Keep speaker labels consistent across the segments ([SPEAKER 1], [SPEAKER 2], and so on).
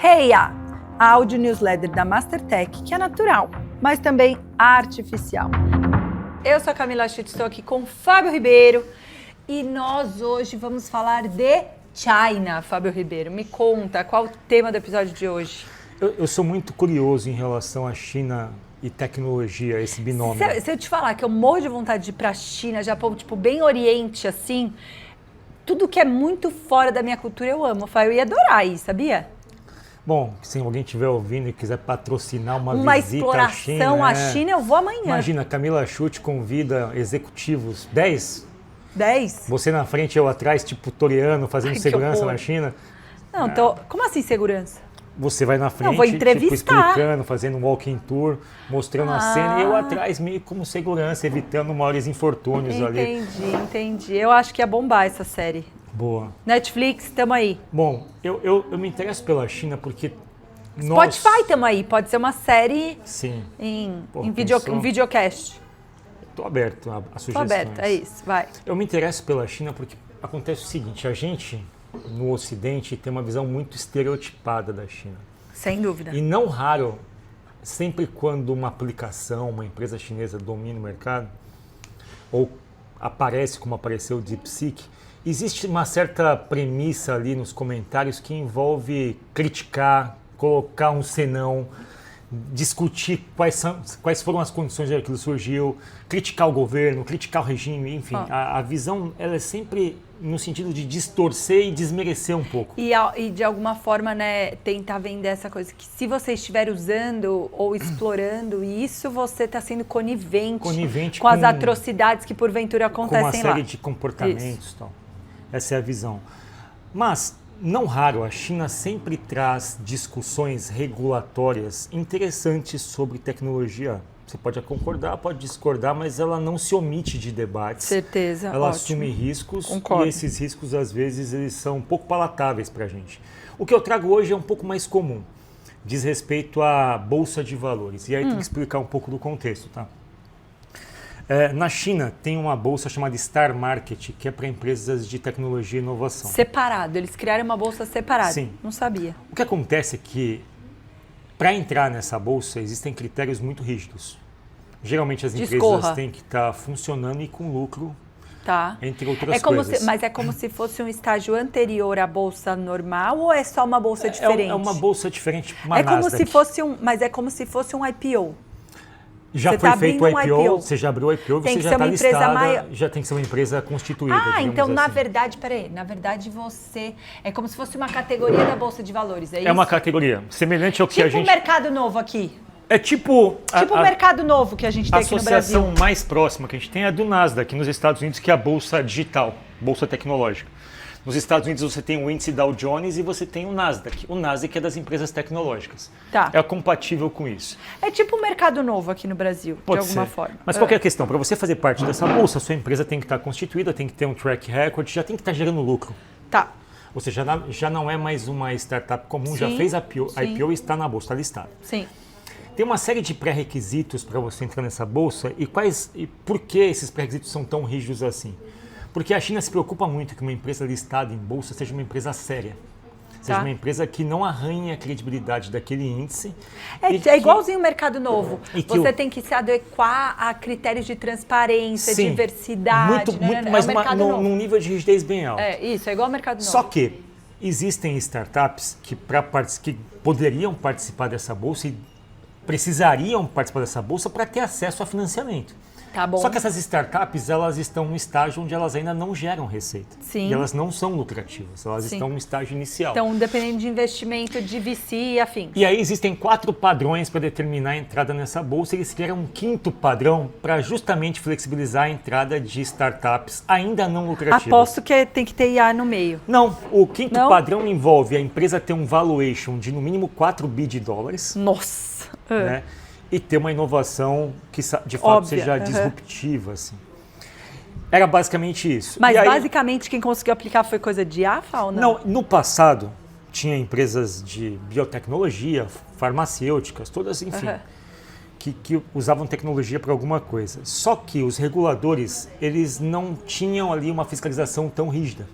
[SPEAKER 1] Heia! A áudio newsletter da Mastertech, que é natural, mas também artificial. Eu sou a Camila Schutt, estou aqui com o Fábio Ribeiro e nós hoje vamos falar de China. Fábio Ribeiro, me conta, qual o tema do episódio de hoje?
[SPEAKER 2] Eu sou muito curioso em relação à China e tecnologia, esse binômio.
[SPEAKER 1] Se eu te falar que eu morro de vontade de ir para a China, Japão, tipo bem Oriente, assim, tudo que é muito fora da minha cultura eu amo. Eu ia adorar ir, sabia?
[SPEAKER 2] Bom, se alguém estiver ouvindo e quiser patrocinar uma visita
[SPEAKER 1] exploração
[SPEAKER 2] à China,
[SPEAKER 1] eu vou amanhã.
[SPEAKER 2] Imagina, Camila Schutt convida executivos, 10?
[SPEAKER 1] 10?
[SPEAKER 2] Você na frente, eu atrás, tipo toreando, fazendo segurança na China.
[SPEAKER 1] Não, como assim segurança?
[SPEAKER 2] Você vai na frente,
[SPEAKER 1] vou entrevistar.
[SPEAKER 2] tipo, explicando, fazendo um walking tour, mostrando a cena, e eu atrás meio como segurança, evitando maiores infortúnios ali.
[SPEAKER 1] Entendi. Eu acho que ia bombar essa série.
[SPEAKER 2] Boa.
[SPEAKER 1] Netflix, tamo aí.
[SPEAKER 2] Bom, eu me interesso pela China porque
[SPEAKER 1] Spotify, tamo aí. Pode ser uma série
[SPEAKER 2] Sim.
[SPEAKER 1] em videocast.
[SPEAKER 2] Estou aberto a sugestões.
[SPEAKER 1] Tô aberto, é isso, vai.
[SPEAKER 2] Eu me interesso pela China porque acontece o seguinte, a gente no Ocidente tem uma visão muito estereotipada da China.
[SPEAKER 1] Sem dúvida.
[SPEAKER 2] E não raro, sempre quando uma aplicação, uma empresa chinesa domina o mercado, ou aparece como apareceu o DeepSeek, existe uma certa premissa ali nos comentários que envolve criticar, colocar um senão, discutir quais foram as condições de que aquilo surgiu, criticar o governo, criticar o regime, enfim. A visão ela é sempre no sentido de distorcer e desmerecer um pouco.
[SPEAKER 1] E de alguma forma, né, tentar vender essa coisa que se você estiver usando ou explorando isso, você está sendo conivente com as atrocidades que porventura acontecem lá.
[SPEAKER 2] Com uma série de comportamentos. Tal. Essa é a visão. Mas, não raro, a China sempre traz discussões regulatórias interessantes sobre tecnologia. Você pode concordar, pode discordar, mas ela não se omite de debates.
[SPEAKER 1] Certeza,
[SPEAKER 2] ela
[SPEAKER 1] ótimo.
[SPEAKER 2] assume riscos.
[SPEAKER 1] Concordo.
[SPEAKER 2] E esses riscos, às vezes, eles são um pouco palatáveis para a gente. O que eu trago hoje é um pouco mais comum. Diz respeito à Bolsa de Valores. E aí tem que explicar um pouco do contexto, tá? Na China tem uma bolsa chamada Star Market, que é para empresas de tecnologia e inovação.
[SPEAKER 1] Separado, eles criaram uma bolsa separada.
[SPEAKER 2] Sim.
[SPEAKER 1] Não sabia.
[SPEAKER 2] O que acontece é que, para entrar nessa bolsa, existem critérios muito rígidos. Geralmente as empresas têm que estar funcionando e com lucro, entre outras coisas.
[SPEAKER 1] Mas é como se fosse um estágio anterior à bolsa normal ou é só uma bolsa diferente?
[SPEAKER 2] É uma bolsa diferente, uma
[SPEAKER 1] Nasdaq.
[SPEAKER 2] Mas
[SPEAKER 1] é como se fosse um IPO.
[SPEAKER 2] Já
[SPEAKER 1] você
[SPEAKER 2] foi
[SPEAKER 1] tá
[SPEAKER 2] feito o IPO,
[SPEAKER 1] IPO,
[SPEAKER 2] você já abriu o IPO,
[SPEAKER 1] tem
[SPEAKER 2] você já está listada, já tem que ser uma empresa constituída.
[SPEAKER 1] Então
[SPEAKER 2] assim.
[SPEAKER 1] na verdade você é como se fosse uma categoria da Bolsa de Valores, é isso?
[SPEAKER 2] É uma categoria, semelhante ao que a gente...
[SPEAKER 1] Tipo o Mercado Novo aqui.
[SPEAKER 2] É tipo...
[SPEAKER 1] o Mercado Novo que a gente tem aqui no Brasil.
[SPEAKER 2] A associação mais próxima que a gente tem é a do Nasdaq, nos Estados Unidos, que é a Bolsa Digital, Bolsa Tecnológica. Nos Estados Unidos você tem o índice Dow Jones e você tem o Nasdaq. O Nasdaq é das empresas tecnológicas. É compatível com isso.
[SPEAKER 1] É tipo o Mercado Novo aqui no Brasil, de alguma forma.
[SPEAKER 2] Mas qual que é a questão? Para você fazer parte dessa bolsa, a sua empresa tem que estar constituída, tem que ter um track record, já tem que estar gerando lucro. Ou seja, já não é mais uma startup comum, já fez a IPO e está na bolsa, está listada.
[SPEAKER 1] Sim.
[SPEAKER 2] Tem uma série de pré-requisitos para você entrar nessa bolsa e por que esses pré-requisitos são tão rígidos assim? Porque a China se preocupa muito que uma empresa listada em bolsa seja uma empresa séria. Seja uma empresa que não arranhe a credibilidade daquele índice.
[SPEAKER 1] É igualzinho o Mercado Novo. Você tem que se adequar a critérios de transparência, diversidade.
[SPEAKER 2] Mas num nível de rigidez bem alto.
[SPEAKER 1] É igual ao Mercado Novo.
[SPEAKER 2] Só que existem startups que poderiam participar dessa bolsa e precisariam participar dessa bolsa para ter acesso a financiamento. Só que essas startups, elas estão no estágio onde elas ainda não geram receita.
[SPEAKER 1] Sim.
[SPEAKER 2] E elas não são lucrativas, elas estão no estágio inicial.
[SPEAKER 1] Então, dependendo de investimento de VC e afins.
[SPEAKER 2] E aí existem 4 padrões para determinar a entrada nessa bolsa. Eles criaram um 5º padrão para justamente flexibilizar a entrada de startups ainda não lucrativas.
[SPEAKER 1] Aposto que tem que ter IA no meio.
[SPEAKER 2] Não, o 5º padrão envolve a empresa ter um valuation de no mínimo 4 bi de dólares.
[SPEAKER 1] Nossa!
[SPEAKER 2] Né? E ter uma inovação que de fato seja disruptiva. Assim. Era basicamente isso.
[SPEAKER 1] Mas basicamente quem conseguiu aplicar foi coisa de AFA ou não?
[SPEAKER 2] Não, no passado tinha empresas de biotecnologia, farmacêuticas, todas, enfim, que usavam tecnologia para alguma coisa. Só que os reguladores, eles não tinham ali uma fiscalização tão rígida.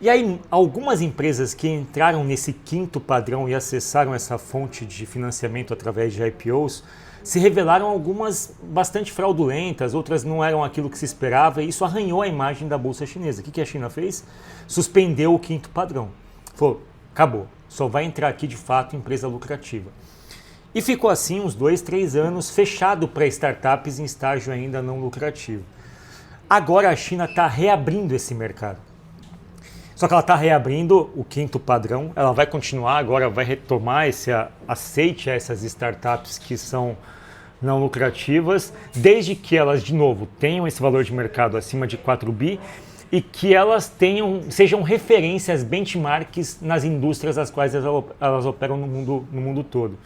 [SPEAKER 2] E aí, algumas empresas que entraram nesse quinto padrão e acessaram essa fonte de financiamento através de IPOs, se revelaram algumas bastante fraudulentas, outras não eram aquilo que se esperava, e isso arranhou a imagem da Bolsa Chinesa. O que a China fez? Suspendeu o quinto padrão. Falou, acabou, só vai entrar aqui de fato empresa lucrativa. E ficou assim uns 2, 3 anos fechado para startups em estágio ainda não lucrativo. Agora a China está reabrindo esse mercado. Só que ela está reabrindo o quinto padrão, ela vai continuar, agora vai retomar esse aceite a essas startups que são não lucrativas, desde que elas, de novo, tenham esse valor de mercado acima de 4 bi e que elas sejam referências, benchmarks nas indústrias as quais elas operam no mundo todo.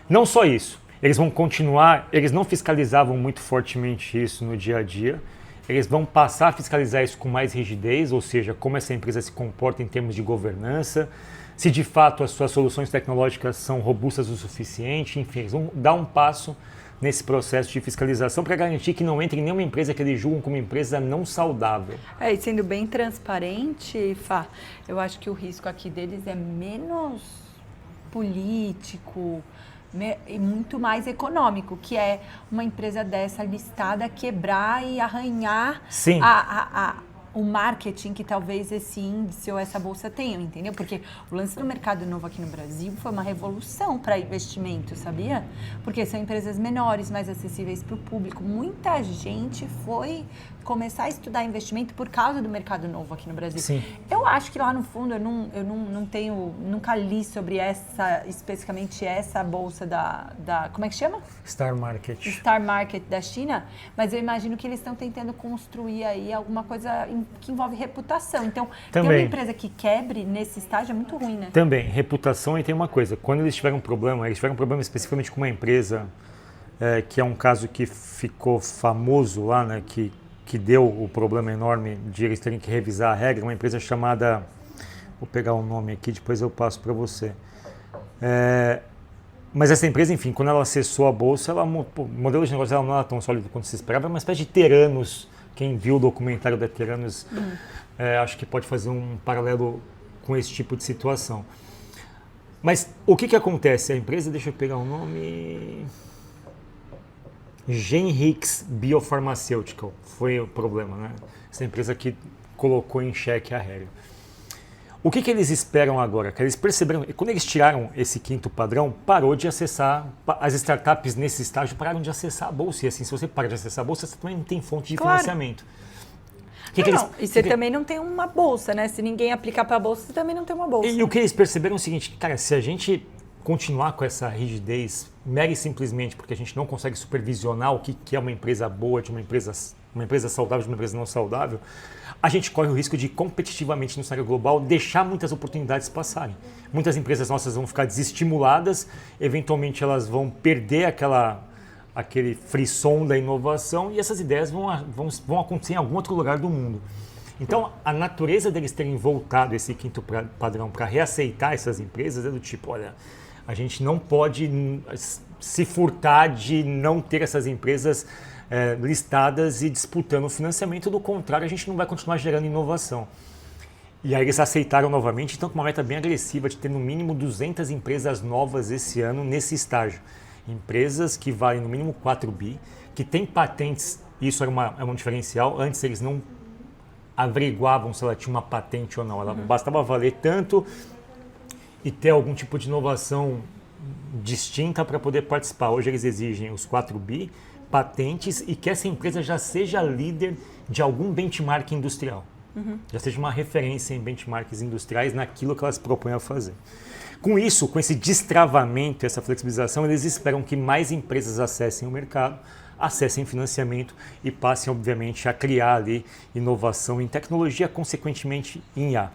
[SPEAKER 2] Não só isso, eles vão continuar, eles não fiscalizavam muito fortemente isso no dia a dia, eles vão passar a fiscalizar isso com mais rigidez, ou seja, como essa empresa se comporta em termos de governança, se de fato as suas soluções tecnológicas são robustas o suficiente, enfim, eles vão dar um passo nesse processo de fiscalização para garantir que não entre nenhuma empresa que eles julgam como empresa não saudável.
[SPEAKER 1] E sendo bem transparente, Fá, eu acho que o risco aqui deles é menos político e muito mais econômico, que é uma empresa dessa listada quebrar e arranhar o marketing que talvez esse índice ou essa bolsa tenham, entendeu? Porque o lance do mercado novo aqui no Brasil foi uma revolução para investimento, sabia? Porque são empresas menores, mais acessíveis para o público. Muita gente foi começar a estudar investimento por causa do mercado novo aqui no Brasil.
[SPEAKER 2] Sim.
[SPEAKER 1] Eu acho que lá no fundo, eu não tenho, nunca li sobre especificamente essa bolsa da como é que chama?
[SPEAKER 2] Star Market.
[SPEAKER 1] Star Market da China, mas eu imagino que eles estão tentando construir aí alguma coisa que envolve reputação. Então,
[SPEAKER 2] também,
[SPEAKER 1] ter uma empresa que quebre nesse estágio é muito ruim, né?
[SPEAKER 2] Também, reputação, e tem uma coisa, quando eles tiveram um problema especificamente com uma empresa, que é um caso que ficou famoso lá, né, que deu o problema enorme de eles terem que revisar a regra, uma empresa chamada, vou pegar o nome aqui, depois eu passo para você. Mas essa empresa, enfim, quando ela acessou a bolsa, o modelo de negócio dela não era tão sólido quanto se esperava, é uma espécie de Teranos. Quem viu o documentário da Teranos, acho que pode fazer um paralelo com esse tipo de situação. Mas o que acontece? A empresa, deixa eu pegar o nome... Genrix Biopharmaceutical foi o problema, né? Essa empresa que colocou em xeque a regra. O que eles esperam agora? Que eles perceberam, quando eles tiraram esse quinto padrão, parou de acessar, as startups nesse estágio pararam de acessar a bolsa. E assim, se você para de acessar a bolsa, você também não tem fonte de financiamento.
[SPEAKER 1] E você também não tem uma bolsa, né? Se ninguém aplicar para a bolsa, você também não tem uma bolsa.
[SPEAKER 2] E o que eles perceberam é o seguinte, cara, se a gente continuar com essa rigidez, mera e simplesmente porque a gente não consegue supervisionar o que é uma empresa boa, de uma empresa saudável, de uma empresa não saudável, a gente corre o risco de, competitivamente no cenário global, deixar muitas oportunidades passarem. Muitas empresas nossas vão ficar desestimuladas, eventualmente elas vão perder aquele frisson da inovação e essas ideias vão acontecer em algum outro lugar do mundo. Então, a natureza deles terem voltado esse quinto padrão para reaceitar essas empresas é do tipo, olha, a gente não pode se furtar de não ter essas empresas listadas e disputando o financiamento, do contrário, a gente não vai continuar gerando inovação. E aí eles aceitaram novamente, então com uma meta bem agressiva de ter no mínimo 200 empresas novas esse ano nesse estágio. Empresas que valem no mínimo 4 bi, que têm patentes, isso era um diferencial, antes eles não averiguavam se ela tinha uma patente ou não, ela bastava valer tanto e ter algum tipo de inovação distinta para poder participar. Hoje eles exigem os 4 bi, patentes e que essa empresa já seja líder de algum benchmark industrial. Já seja uma referência em benchmarks industriais naquilo que elas propõem a fazer. Com isso, com esse destravamento, essa flexibilização, eles esperam que mais empresas acessem o mercado, acessem financiamento e passem, obviamente, a criar ali inovação em tecnologia, consequentemente em IA.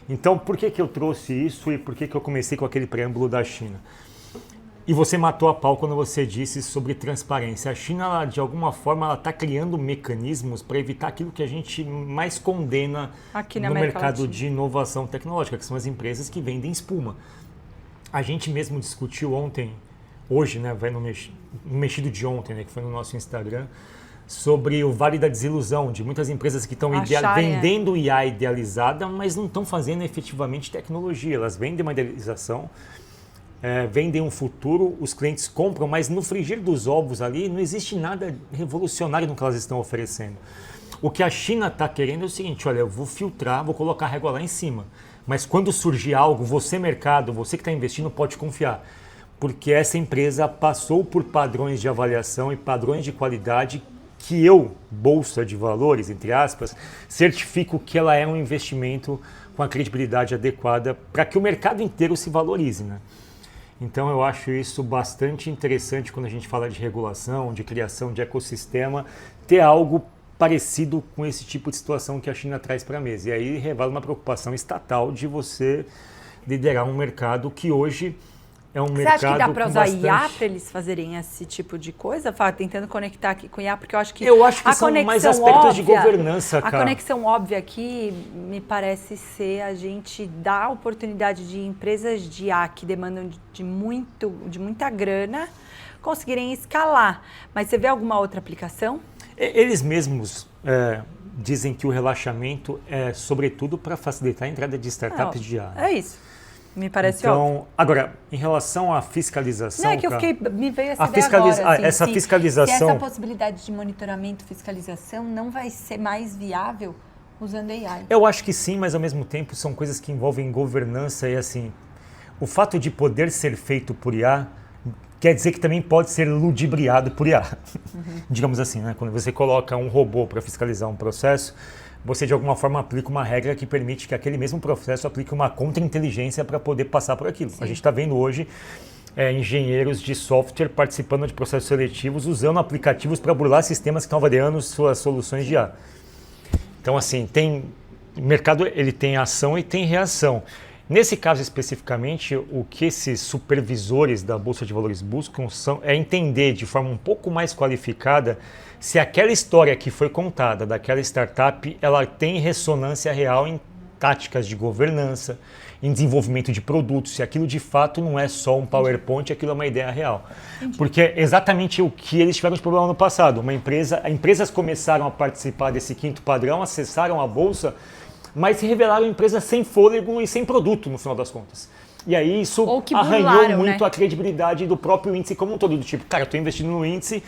[SPEAKER 2] Então, por que eu trouxe isso e por que eu comecei com aquele preâmbulo da China? E você matou a pau quando você disse sobre transparência. A China, ela, de alguma forma, ela está criando mecanismos para evitar aquilo que a gente mais condena no mercado de inovação tecnológica, que são as empresas que vendem espuma. A gente mesmo discutiu hoje, né, vai no mexido de ontem, né, que foi no nosso Instagram, sobre o Vale da Desilusão, de muitas empresas que estão vendendo IA idealizada, mas não estão fazendo efetivamente tecnologia. Elas vendem uma idealização, vendem um futuro, os clientes compram, mas no frigir dos ovos ali não existe nada revolucionário no que elas estão oferecendo. O que a China está querendo é o seguinte, olha, eu vou filtrar, vou colocar a régua lá em cima, mas quando surgir algo, você mercado, você que está investindo pode confiar, porque essa empresa passou por padrões de avaliação e padrões de qualidade que eu, bolsa de valores, entre aspas, certifico que ela é um investimento com a credibilidade adequada para que o mercado inteiro se valorize, né? Então eu acho isso bastante interessante quando a gente fala de regulação, de criação de ecossistema, ter algo parecido com esse tipo de situação que a China traz para a mesa. E aí revela uma preocupação estatal de você liderar um mercado que hoje é um mercado.
[SPEAKER 1] Você acha que dá para usar
[SPEAKER 2] bastante...
[SPEAKER 1] IA para eles fazerem esse tipo de coisa? Tentando conectar aqui com IA, porque eu acho que
[SPEAKER 2] são mais aspectos de governança, cara.
[SPEAKER 1] A conexão óbvia aqui me parece ser a gente dar a oportunidade de empresas de IA que demandam de muita grana conseguirem escalar. Mas você vê alguma outra aplicação?
[SPEAKER 2] Eles mesmos dizem que o relaxamento é sobretudo para facilitar a entrada de startups de IA.
[SPEAKER 1] É isso. Me parece óbvio.
[SPEAKER 2] Agora, em relação à fiscalização...
[SPEAKER 1] Não, é que me veio essa ideia agora.
[SPEAKER 2] Essa fiscalização...
[SPEAKER 1] Se essa possibilidade de monitoramento e fiscalização não vai ser mais viável usando AI.
[SPEAKER 2] Eu acho que sim, mas ao mesmo tempo são coisas que envolvem governança e assim... O fato de poder ser feito por IA quer dizer que também pode ser ludibriado por IA. Digamos assim, né? Quando você coloca um robô para fiscalizar um processo, você de alguma forma aplica uma regra que permite que aquele mesmo processo aplique uma contra-inteligência para poder passar por aquilo. Sim. A gente está vendo hoje engenheiros de software participando de processos seletivos usando aplicativos para burlar sistemas que estão avaliando suas soluções de IA. Então, assim, o mercado ele tem ação e tem reação. Nesse caso especificamente, o que esses supervisores da Bolsa de Valores buscam é entender de forma um pouco mais qualificada se aquela história que foi contada daquela startup, ela tem ressonância real em táticas de governança, em desenvolvimento de produtos, se aquilo de fato não é só um PowerPoint, aquilo é uma ideia real. Porque é exatamente o que eles tiveram de problema no passado. Empresas começaram a participar desse quinto padrão, acessaram a Bolsa, mas se revelaram empresas sem fôlego e sem produto, no final das contas. E aí isso arranhou muito, né, a credibilidade do próprio índice como um todo, do tipo, cara, eu estou investindo no índice,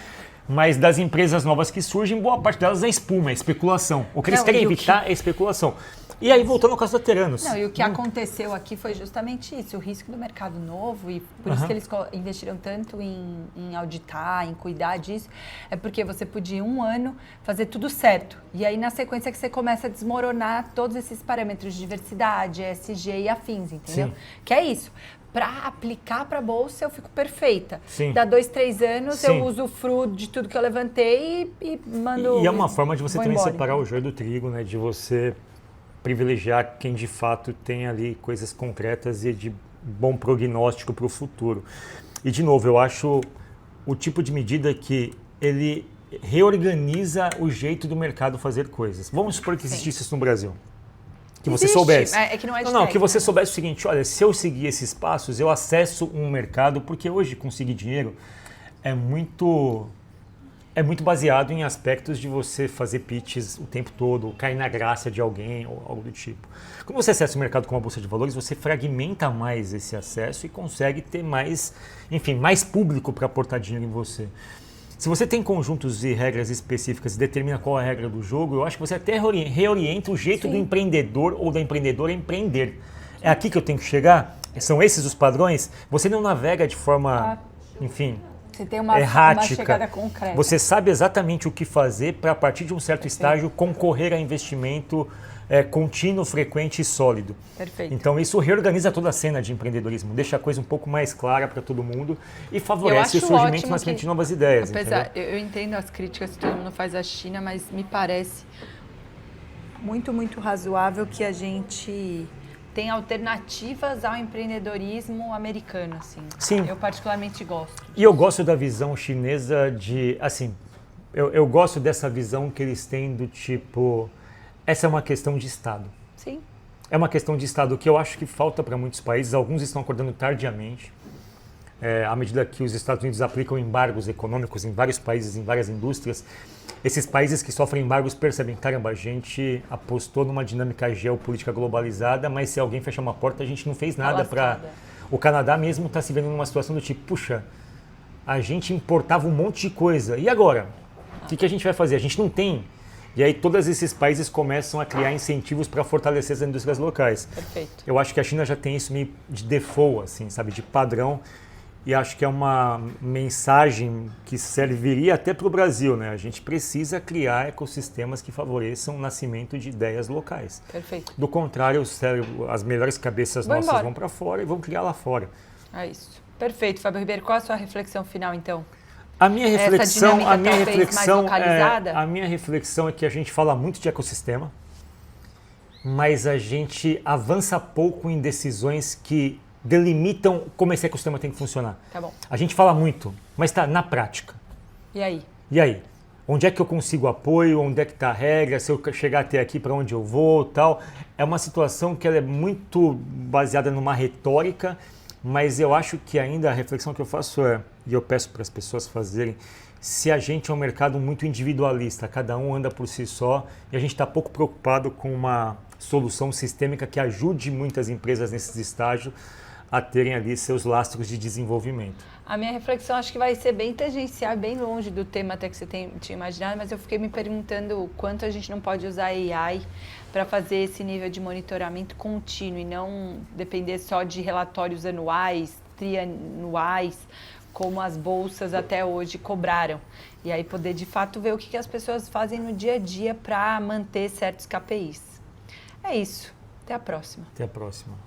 [SPEAKER 2] mas das empresas novas que surgem, boa parte delas é espuma, é especulação. O que eles querem evitar é especulação. E aí, voltando ao caso da Teranos.
[SPEAKER 1] Não, e o que aconteceu aqui foi justamente isso, o risco do mercado novo, e por isso que eles investiram tanto em auditar, em cuidar disso, é porque você podia, em um ano, fazer tudo certo. E aí, na sequência, que você começa a desmoronar todos esses parâmetros de diversidade, ESG e afins, entendeu? Sim. Que é isso. Para aplicar para a Bolsa, eu fico perfeita. Sim. Dá 2, 3 anos, sim, eu uso o fruto de tudo que eu levantei e mando...
[SPEAKER 2] E é uma forma de você também separar o joio do trigo, né? De você privilegiar quem de fato tem ali coisas concretas e de bom prognóstico para o futuro. E, de novo, eu acho o tipo de medida que ele reorganiza o jeito do mercado fazer coisas. Vamos supor que existisse isso no Brasil. Que você soubesse.
[SPEAKER 1] É que não é de
[SPEAKER 2] que você soubesse o seguinte, olha, se eu seguir esses passos, eu acesso um mercado, porque hoje conseguir dinheiro é muito baseado em aspectos de você fazer pitches o tempo todo, cair na graça de alguém ou algo do tipo. Quando você acessa o mercado com uma bolsa de valores, você fragmenta mais esse acesso e consegue ter mais público para aportar dinheiro em você. Se você tem conjuntos e regras específicas e determina qual é a regra do jogo, eu acho que você até reorienta o jeito, sim, do empreendedor ou da empreendedora empreender. É aqui que eu tenho que chegar? São esses os padrões? Você não navega de forma,
[SPEAKER 1] você tem uma chegada concreta.
[SPEAKER 2] Você sabe exatamente o que fazer para, a partir de um certo estágio, concorrer a investimento contínuo, frequente e sólido.
[SPEAKER 1] Perfeito.
[SPEAKER 2] Então isso reorganiza toda a cena de empreendedorismo, deixa a coisa um pouco mais clara para todo mundo e favorece o surgimento e nascimento de novas ideias.
[SPEAKER 1] Apesar, eu entendo as críticas que todo mundo faz à China, mas me parece muito, muito razoável que a gente tem alternativas ao empreendedorismo americano, assim.
[SPEAKER 2] Sim.
[SPEAKER 1] Eu particularmente gosto.
[SPEAKER 2] E eu gosto da visão chinesa de, assim, eu gosto dessa visão que eles têm do tipo, essa é uma questão de Estado.
[SPEAKER 1] Sim.
[SPEAKER 2] É uma questão de Estado que eu acho que falta para muitos países, alguns estão acordando tardiamente. à medida que os Estados Unidos aplicam embargos econômicos em vários países, em várias indústrias, esses países que sofrem embargos percebem, caramba, a gente apostou numa dinâmica geopolítica globalizada, mas se alguém fechar uma porta, a gente não fez nada para... O Canadá mesmo está se vendo numa situação do tipo, puxa, a gente importava um monte de coisa, e agora? O que a gente vai fazer? A gente não tem. E aí todos esses países começam a criar incentivos para fortalecer as indústrias locais.
[SPEAKER 1] Perfeito.
[SPEAKER 2] Eu acho que a China já tem isso meio de default, assim, sabe, de padrão. E acho que é uma mensagem que serviria até para o Brasil, né? A gente precisa criar ecossistemas que favoreçam o nascimento de ideias locais.
[SPEAKER 1] Perfeito.
[SPEAKER 2] Do contrário, as melhores cabeças nossas vão para fora e vão criar lá fora.
[SPEAKER 1] É isso. Perfeito, Fábio Ribeiro. Qual a sua reflexão final, então?
[SPEAKER 2] A minha reflexão é que a gente fala muito de ecossistema, mas a gente avança pouco em decisões que delimitam como esse ecossistema tem que funcionar.
[SPEAKER 1] Tá bom.
[SPEAKER 2] A gente fala muito, mas está na prática.
[SPEAKER 1] E aí?
[SPEAKER 2] E aí? Onde é que eu consigo apoio? Onde é que está a regra? Se eu chegar até aqui, para onde eu vou? Tal. É uma situação que ela é muito baseada numa retórica, mas eu acho que ainda a reflexão que eu faço é, e eu peço para as pessoas fazerem, se a gente é um mercado muito individualista, cada um anda por si só, e a gente está pouco preocupado com uma solução sistêmica que ajude muitas empresas nesses estágios a terem ali seus lastros de desenvolvimento.
[SPEAKER 1] A minha reflexão acho que vai ser bem tangencial, bem longe do tema até que você tinha imaginado, mas eu fiquei me perguntando o quanto a gente não pode usar AI para fazer esse nível de monitoramento contínuo e não depender só de relatórios anuais, trianuais, como as bolsas até hoje cobraram. E aí poder de fato ver o que as pessoas fazem no dia a dia para manter certos KPIs. É isso. Até a próxima.
[SPEAKER 2] Até a próxima.